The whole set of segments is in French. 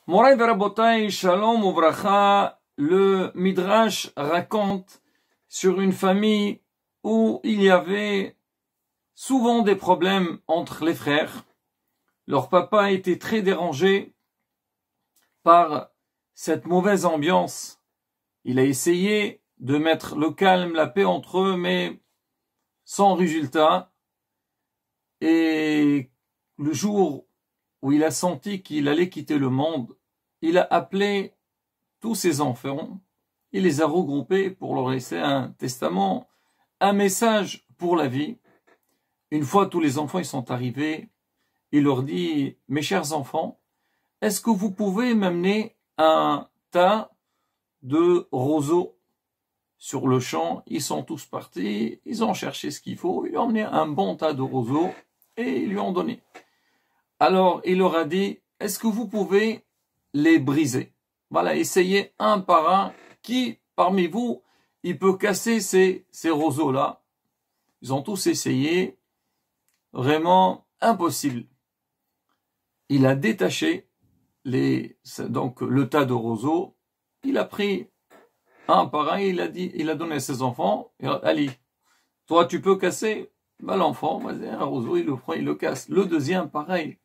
Moray Verabotai, Shalom Uvracha, le Midrash raconte sur une famille où il y avait souvent des problèmes entre les frères. Leur papa était très dérangé par cette mauvaise ambiance. Il a essayé de mettre le calme, la paix entre eux, mais sans résultat. Et le jour où il a senti qu'il allait quitter le monde, il a appelé tous ses enfants, il les a regroupés pour leur laisser un testament, un message pour la vie. Une fois tous les enfants ils sont arrivés, il leur dit, mes chers enfants, est-ce que vous pouvez m'amener un tas de roseaux sur le champ? Ils sont tous partis, ils ont cherché ce qu'il faut, ils lui ont emmené un bon tas de roseaux et ils lui ont donné. Alors il leur a dit, est-ce que vous pouvez les briser? Voilà, essayez un par un, qui parmi vous, il peut casser ces roseaux-là? Ils ont tous essayé, vraiment impossible. Il a détaché donc le tas de roseaux, il a pris un par un, il a donné à ses enfants, allez, toi tu peux casser? Ben, l'enfant, vas-y, un roseau, il le prend, il le casse. Le deuxième, pareil.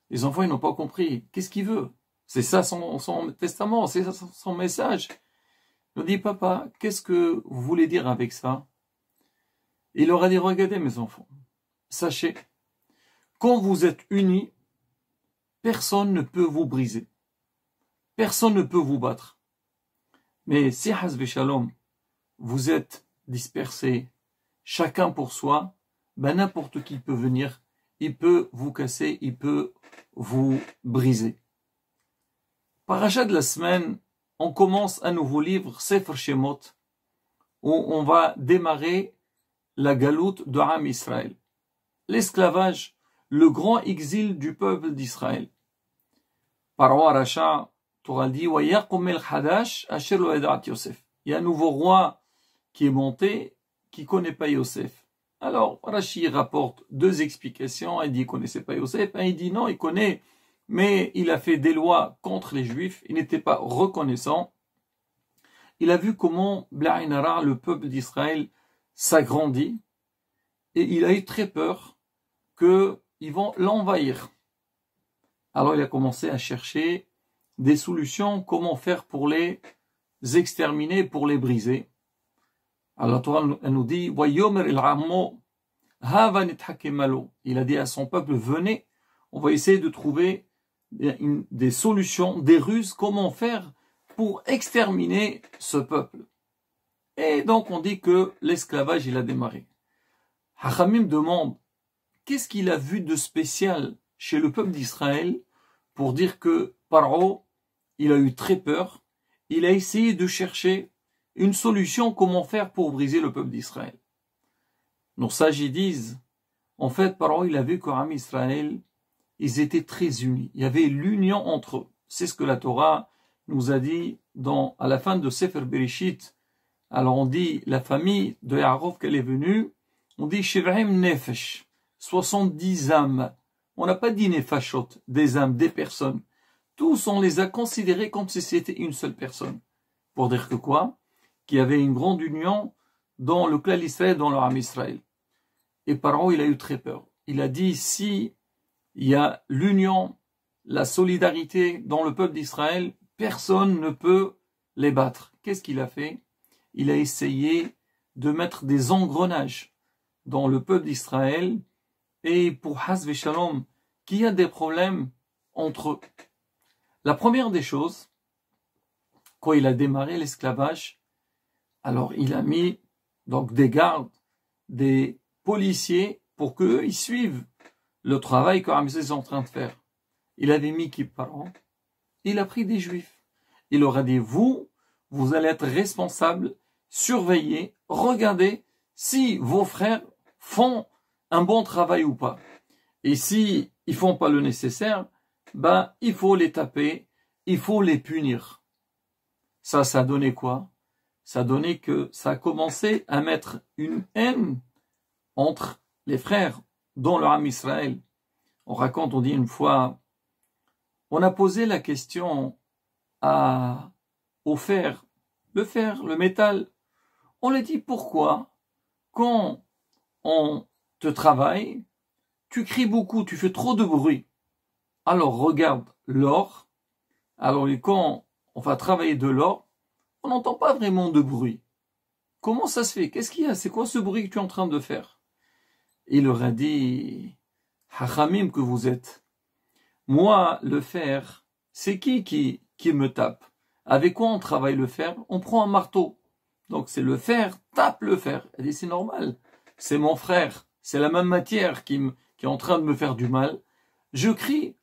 Les enfants, ils n'ont pas compris. Qu'est-ce qu'il veut? C'est ça son testament, c'est ça son message. Il leur dit, papa, qu'est-ce que vous voulez dire avec ça? Il leur a dit, regardez mes enfants, sachez, quand vous êtes unis, personne ne peut vous briser. Personne ne peut vous battre. Mais si, hasbe shalom, vous êtes dispersés, chacun pour soi, ben n'importe qui peut venir, il peut vous casser, il peut vous briser. Paracha de la semaine, on commence un nouveau livre, Sefer Shemot, où on va démarrer la galoute de Am Israël. L'esclavage, le grand exil du peuple d'Israël. Paro Aracha, Torah dit, il y a un nouveau roi qui est monté, qui ne connaît pas Yosef. Alors, Rashi rapporte deux explications. Il dit qu'il ne connaissait pas Yosef. Il dit non, il connaît, mais il a fait des lois contre les Juifs. Il n'était pas reconnaissant. Il a vu comment Bla'inara, le peuple d'Israël, s'agrandit. Et il a eu très peur qu'ils vont l'envahir. Alors, il a commencé à chercher des solutions, comment faire pour les exterminer, pour les briser. Alors, la Torah nous dit, il a dit à son peuple, venez, on va essayer de trouver des solutions, des ruses, comment faire pour exterminer ce peuple. Et donc, on dit que l'esclavage, il a démarré. Hachamim demande, qu'est-ce qu'il a vu de spécial chez le peuple d'Israël pour dire que Paro, il a eu très peur, il a essayé de chercher une solution, comment faire pour briser le peuple d'Israël. Nos sages y disent, en fait, Paro, il a vu qu'Am Israël, ils étaient très unis. Il y avait l'union entre eux. C'est ce que la Torah nous a dit à la fin de Sefer Bereshit. Alors on dit, la famille de Yaakov qu'elle est venue, on dit Shev'im Nefesh, 70 âmes. On n'a pas dit Nefashot, des âmes, des personnes. Tous, on les a considérés comme si c'était une seule personne. Pour dire que quoi? Qu'il y avait une grande union dans le clan d'Israël, dans leur âme Israël. Et Paro, il a eu très peur. Il a dit, si il y a l'union, la solidarité dans le peuple d'Israël, personne ne peut les battre. Qu'est-ce qu'il a fait? Il a essayé de mettre des engrenages dans le peuple d'Israël et pour Hasve Shalom, qu'il y a des problèmes entre eux. La première des choses, quand il a démarré l'esclavage, alors il a mis donc des gardes, des policiers pour qu'eux ils suivent le travail que Ramsès est en train de faire. Il avait mis qui parent, il a pris des juifs. Il leur a dit, vous allez être responsables, surveillez, regardez si vos frères font un bon travail ou pas. Et si ils font pas le nécessaire, ben il faut les taper, il faut les punir. Ça a donné quoi? Ça a donné que ça a commencé à mettre une haine entre les frères dans le âme Israël. On raconte, on dit une fois, On a posé la question au fer, le métal. On lui dit pourquoi, quand on te travaille, tu cries beaucoup, tu fais trop de bruit. Alors regarde l'or. Alors quand on va travailler de l'or, on n'entend pas vraiment de bruit. Comment ça se fait? Qu'est-ce qu'il y a? C'est quoi ce bruit que tu es en train de faire? Il leur a dit, Hachamim que vous êtes. Moi, le fer, c'est qui me tape? Avec quoi on travaille le fer? On prend un marteau. Donc c'est le fer, tape le fer. Elle dit, c'est normal. C'est mon frère. C'est la même matière qui est en train de me faire du mal. Je crie.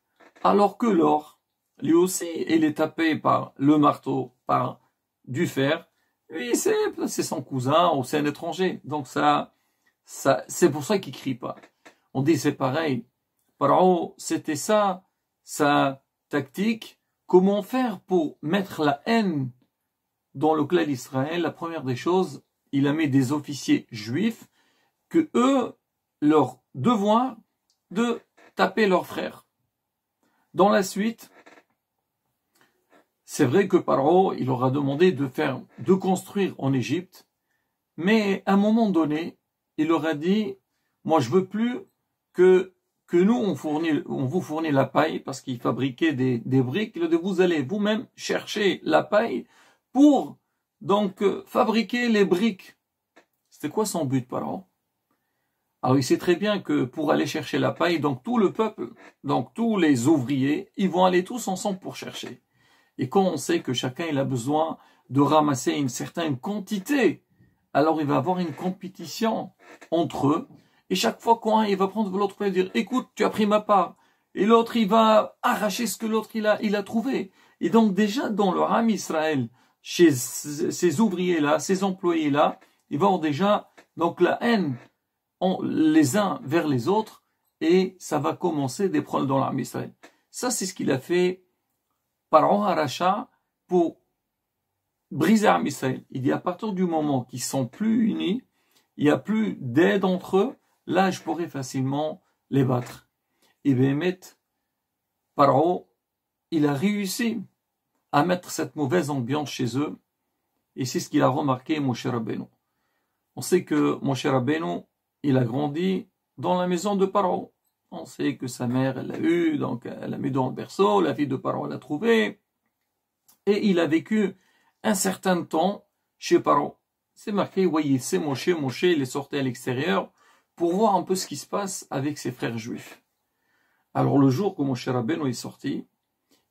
Alors que l'or, lui aussi, il est tapé par le marteau, par du fer. Lui, c'est son cousin ou c'est un étranger. Donc c'est pour ça qu'il crie pas. On dit c'est pareil. Paro, c'était ça, sa tactique. Comment faire pour mettre la haine dans le clan d'Israël? La première des choses, il a mis des officiers juifs que eux, leur devoir de taper leurs frères. Dans la suite, c'est vrai que Paro, il leur a demandé de construire en Égypte, mais à un moment donné, il leur a dit, moi je veux plus que nous on vous fournit la paille parce qu'ils fabriquaient des briques. Vous allez vous-même chercher la paille pour donc fabriquer les briques. C'était quoi son but, Paro? Alors il sait très bien que pour aller chercher la paille, donc tout le peuple, donc tous les ouvriers, ils vont aller tous ensemble pour chercher. Et quand on sait que chacun il a besoin de ramasser une certaine quantité, alors il va avoir une compétition entre eux. Et chaque fois qu'un il va prendre l'autre pour dire, écoute, tu as pris ma part. Et l'autre, il va arracher ce que l'autre il a trouvé. Et donc déjà dans le Ham Israël, chez ces ouvriers-là, ces employés-là, il va y avoir déjà donc la haine les uns vers les autres. Et ça va commencer des problèmes dans le Ham Israël. Ça, c'est ce qu'il a fait Paro Aracha pour briser Am Israël. Il dit à partir du moment qu'ils sont plus unis, il n'y a plus d'aide entre eux, là je pourrais facilement les battre. Et Béhémet, Paro, il a réussi à mettre cette mauvaise ambiance chez eux, et c'est ce qu'il a remarqué Moshe Rabbeinu. On sait que Moshe Rabbeinu, il a grandi dans la maison de Paro. On sait que sa mère, elle l'a eu, donc elle l'a mis dans le berceau, la fille de Paro l'a trouvé, et il a vécu un certain temps chez Paro. C'est marqué, voyez, c'est Moshe, il est sorti à l'extérieur pour voir un peu ce qui se passe avec ses frères juifs. Alors le jour que Moshe Rabbeinu est sorti,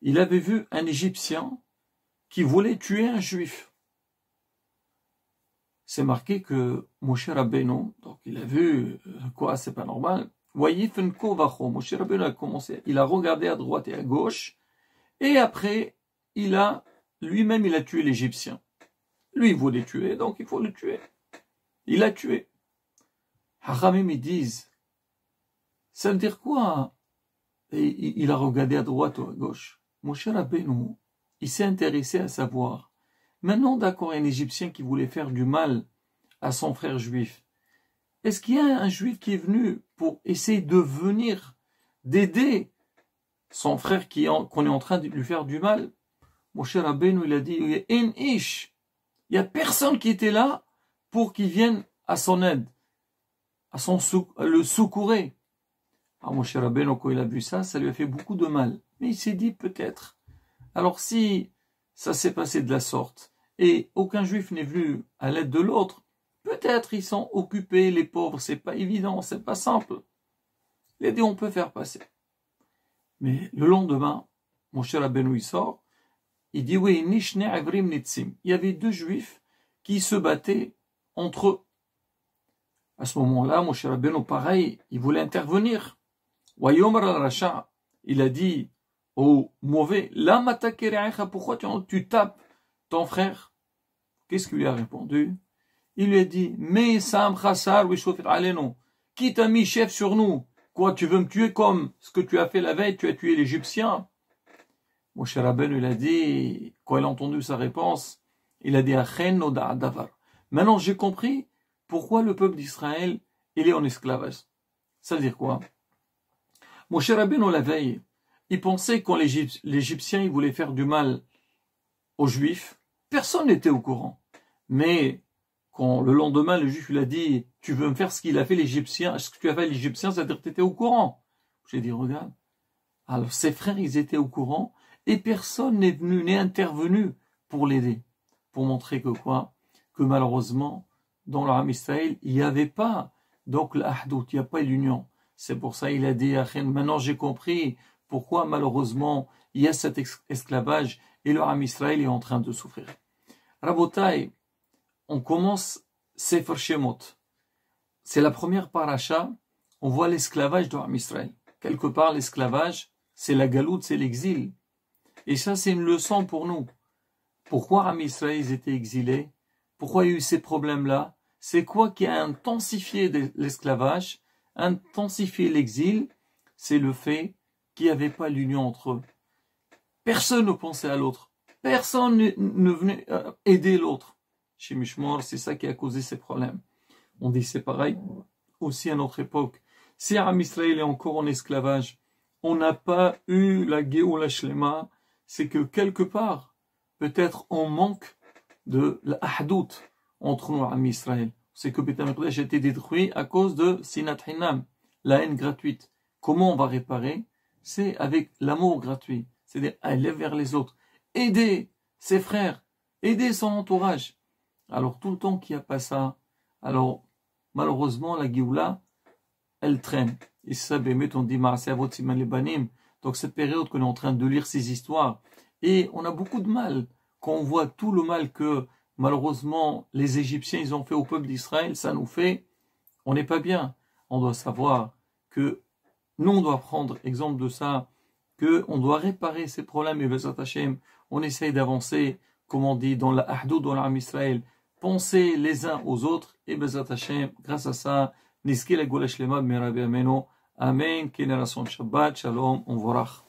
il avait vu un Égyptien qui voulait tuer un juif. C'est marqué que Moshe Rabbeinu, donc il a vu, quoi, c'est pas normal, voyez, Moshe Rabbeinu a commencé, il a regardé à droite et à gauche, et après, lui-même, il a tué l'Égyptien. Lui, il voulait tuer, donc il faut le tuer. Il a tué. Hachamim, ils disent, ça veut dire quoi? Et il a regardé à droite ou à gauche. Moshe Rabbeinu, il s'est intéressé à savoir. Maintenant, d'accord, un Égyptien qui voulait faire du mal à son frère juif. Est-ce qu'il y a un juif qui est venu pour essayer de venir, d'aider son frère qu'on est en train de lui faire du mal? Moshe Rabbeinu, il a dit, En ish. Il n'y a personne qui était là pour qu'il vienne à son aide, le secourir. Alors Moshe Rabbeinu, quand il a vu ça, ça lui a fait beaucoup de mal. Mais il s'est dit peut-être. Alors si ça s'est passé de la sorte, et aucun juif n'est venu à l'aide de l'autre, peut-être ils sont occupés, les pauvres, c'est pas évident, c'est pas simple. Les deux, on peut faire passer. Mais le lendemain, Moshe Rabbeinu, il sort, il dit, oui, Nishne Avrim Nitzim. Il y avait deux juifs qui se battaient entre eux. À ce moment-là, Moshe Rabbeinu, pareil, il voulait intervenir. Wayomar al-Rasha, il a dit au mauvais, pourquoi tu tapes ton frère? Qu'est-ce qu'il lui a répondu? Il lui a dit, mais Sam Khassar, qui t'a mis chef sur nous? Quoi, tu veux me tuer comme ce que tu as fait la veille, tu as tué l'Égyptien? Moshe Rabbeinu, il a dit, quand il a entendu sa réponse, il a dit, maintenant j'ai compris pourquoi le peuple d'Israël, il est en esclavage. Ça veut dire quoi? Moshe Rabbeinu, la veille, Ils pensaient quand l'Égyptien il voulait faire du mal aux Juifs, personne n'était au courant. Mais quand le lendemain, le Juif lui a dit « Tu veux me faire ce qu'il a fait l'Égyptien, ce que tu as fait l'Égyptien, c'est-à-dire que tu étais au courant. » J'ai dit « Regarde. » Alors ses frères, ils étaient au courant et personne n'est venu, n'est intervenu pour l'aider. Pour montrer que quoi? Que malheureusement, dans le Ham Israël, il n'y avait pas donc l'ahdout, il n'y a pas l'union. C'est pour ça qu'il a dit « Maintenant j'ai compris pourquoi malheureusement il y a cet esclavage et le Ham Israël est en train de souffrir. » Rabotai, on commence Sefer Shemot. C'est la première paracha, on voit l'esclavage de Ham Israël. Quelque part, l'esclavage, c'est la galoute, c'est l'exil. Et ça, c'est une leçon pour nous. Pourquoi Ham Israël ils étaient exilés? Pourquoi il y a eu ces problèmes-là? C'est quoi qui a intensifié l'esclavage, intensifié l'exil? C'est le fait qu'il n'y avait pas l'union entre eux. Personne ne pensait à l'autre. Personne ne venait aider l'autre. Chez Mishmor, c'est ça qui a causé ces problèmes. On dit c'est pareil aussi à notre époque. Si Ham Israël est encore en esclavage, on n'a pas eu la Géoula Shlema, c'est que quelque part, peut-être on manque de l'ahdout entre nous, Ham Israël. C'est que Beth Amikdash a été détruit à cause de Sinat Hinam, la haine gratuite. Comment on va réparer? C'est avec l'amour gratuit. C'est-à-dire aller vers les autres, aider ses frères, aider son entourage. Alors tout le temps qu'il n'y a pas ça, alors malheureusement la Géoula, elle traîne. Et ça, on dit Ma'aseh Siman Lebanim. Donc cette période qu'on est en train de lire ces histoires, et on a beaucoup de mal. Quand on voit tout le mal que malheureusement les Égyptiens ils ont fait au peuple d'Israël, ça nous fait, on n'est pas bien. On doit savoir que nous on doit prendre exemple de ça, qu'on doit réparer ces problèmes et Bezat Hashem, on essaye d'avancer, comme on dit dans la Ahdoud, dans l'Am Israël, penser les uns aux autres et Bezat Hashem, grâce à ça, Niski la Goula Shlema, Merabi Ameno, Amen, Génération Shabbat, Shalom, on vorach.